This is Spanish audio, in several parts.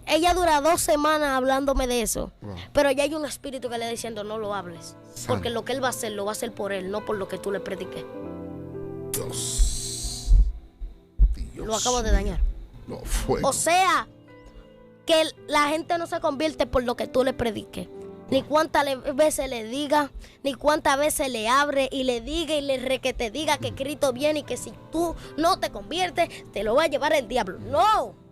Ella dura 2 semanas hablándome de eso. Wow. Pero ya hay un espíritu que le está diciendo, no lo hables. Santo. Porque lo que él va a hacer, lo va a hacer por él, no por lo que tú le prediques. Dios. Dios Lo acabo de mío. dañar. No, fuego. O sea, que la gente no se convierte por lo que tú le prediques. Ni cuántas veces le diga, ni cuántas veces le abre y le diga y le te diga que Cristo viene y que si tú no te conviertes, te lo va a llevar el diablo. No.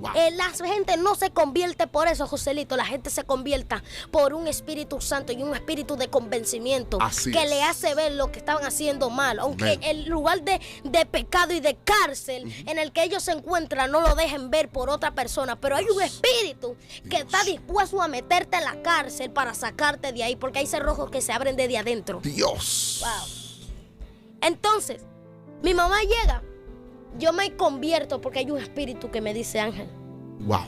Wow. La gente no se convierte por eso, Joselito. La gente se convierta por un Espíritu Santo y un espíritu de convencimiento. Así que es. le hace ver lo que estaban haciendo mal. Aunque Amén. el lugar de pecado y de cárcel en el que ellos se encuentran no lo dejen ver por otra persona. Pero hay un espíritu que está dispuesto a meterte en la cárcel para sacarte de ahí. Porque hay cerrojos que se abren desde adentro. Dios. Wow. Entonces, mi mamá llega. Yo me convierto porque hay un espíritu que me dice Ángel. Wow.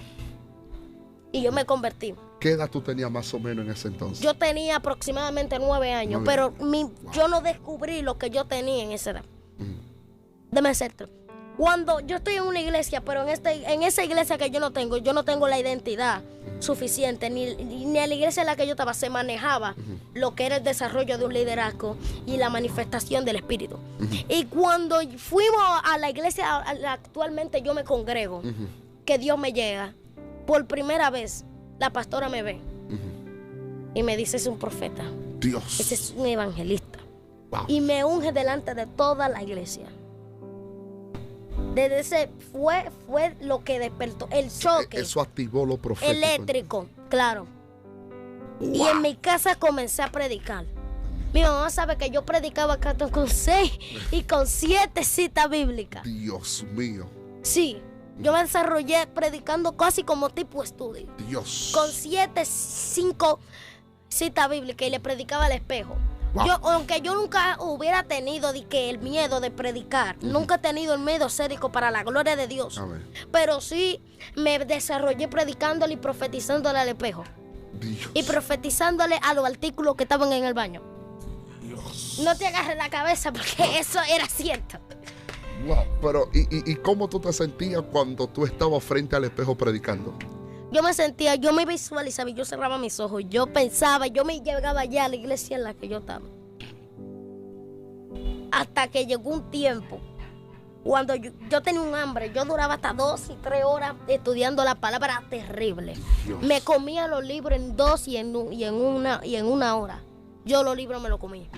Y yo me convertí. ¿Qué edad tú tenías más o menos en ese entonces? Yo tenía aproximadamente 9 años, 9 pero años. yo no descubrí lo que yo tenía en esa edad. Ujú. Déjame decirte. Cuando yo estoy en una iglesia, pero en esa iglesia que yo no tengo la identidad suficiente, ni en la iglesia en la que yo estaba se manejaba lo que era el desarrollo de un liderazgo y la manifestación del Espíritu. Y cuando fuimos a la iglesia actualmente yo me congrego, que Dios me llega, por primera vez la pastora me ve y me dice, es un profeta, Dios. ese es un evangelista. Wow. Y me unge delante de toda la iglesia. Desde ese fue lo que despertó el choque Eso activó lo profético. eléctrico, claro. Y Wow. en mi casa comencé a predicar. Mi mamá sabe que yo predicaba acá con 6 y con 7 citas bíblicas. Dios mío. Sí, yo me desarrollé predicando casi como tipo estudio. Dios. Con 7, 5 citas bíblicas y le predicaba al espejo. Wow. Aunque yo nunca hubiera tenido el miedo de predicar, nunca he tenido el miedo escénico para la gloria de Dios. Amén. Pero sí me desarrollé predicándole y profetizándole al espejo. Dios. Y profetizándole a los artículos que estaban en el baño. Dios. No te agarres la cabeza porque eso era cierto. Wow. Pero, ¿y cómo tú te sentías cuando tú estabas frente al espejo predicando? Yo me visualizaba y yo cerraba mis ojos. Yo pensaba, yo me llegaba ya a la iglesia en la que yo estaba. Hasta que llegó un tiempo, cuando yo tenía un hambre, yo duraba hasta 2 y 3 horas estudiando la palabra terrible. Dios. Me comía los libros en 2 y en 1 hora. Yo los libros me los comía.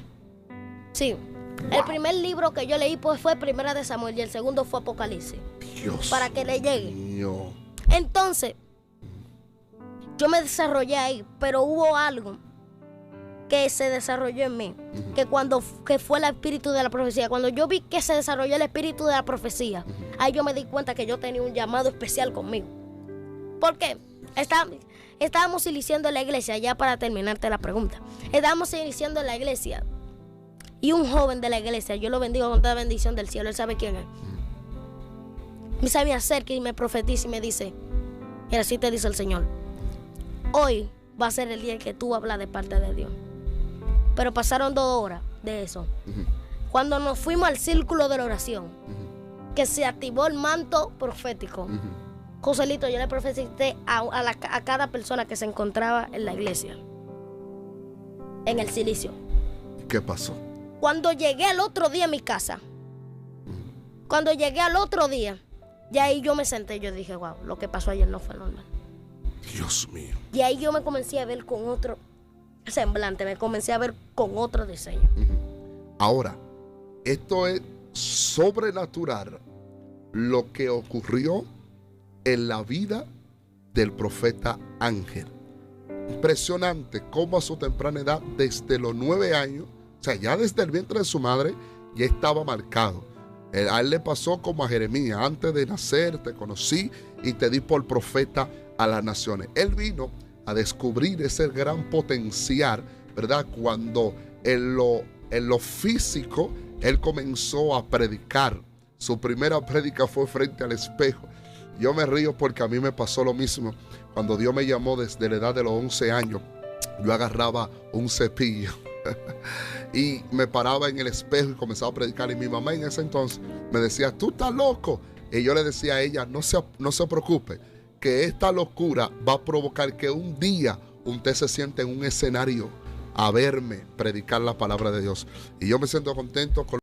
Sí. Wow. El primer libro que yo leí pues, fue Primera de Samuel y el segundo fue Apocalipsis. Dios. Para que le llegue. Mío. Entonces, yo me desarrollé ahí, pero hubo algo que se desarrolló en mí, que fue el espíritu de la profecía. Cuando yo vi que se desarrolló el espíritu de la profecía, ahí yo me di cuenta que yo tenía un llamado especial conmigo. ¿Por qué? Estábamos iniciando en la iglesia, ya para terminarte la pregunta. Estábamos iniciando en la iglesia y un joven de la iglesia, yo lo bendigo con toda bendición del cielo, él sabe quién es. Me acerca y me profetiza y me dice, y así te dice el Señor, hoy va a ser el día en que tú hablas de parte de Dios. Pero pasaron 2 horas de eso. Cuando nos fuimos al círculo de la oración, que se activó el manto profético, Joselito, yo le profeticé a cada persona que se encontraba en la iglesia, en el silicio. ¿Qué pasó? Cuando llegué al otro día a mi casa, ya ahí yo me senté y yo dije, wow, lo que pasó ayer no fue normal. Dios mío. Y ahí yo me comencé a ver con otro semblante, me comencé a ver con otro diseño. Ahora, esto es sobrenatural lo que ocurrió en la vida del profeta Ángel. Impresionante cómo a su temprana edad, desde los 9 años, o sea, ya desde el vientre de su madre, ya estaba marcado. A él le pasó como a Jeremías: antes de nacer te conocí y te di por profeta a las naciones. Él vino a descubrir ese gran potencial, ¿verdad? Cuando en lo físico él comenzó a predicar. Su primera prédica fue frente al espejo. Yo me río porque a mí me pasó lo mismo. Cuando Dios me llamó desde la edad de los 11 años, yo agarraba un cepillo y me paraba en el espejo y comenzaba a predicar. Y mi mamá en ese entonces me decía: tú estás loco. Y yo le decía a ella: no se preocupe, porque esta locura va a provocar que un día usted se siente en un escenario a verme predicar la palabra de Dios. Y yo me siento contento con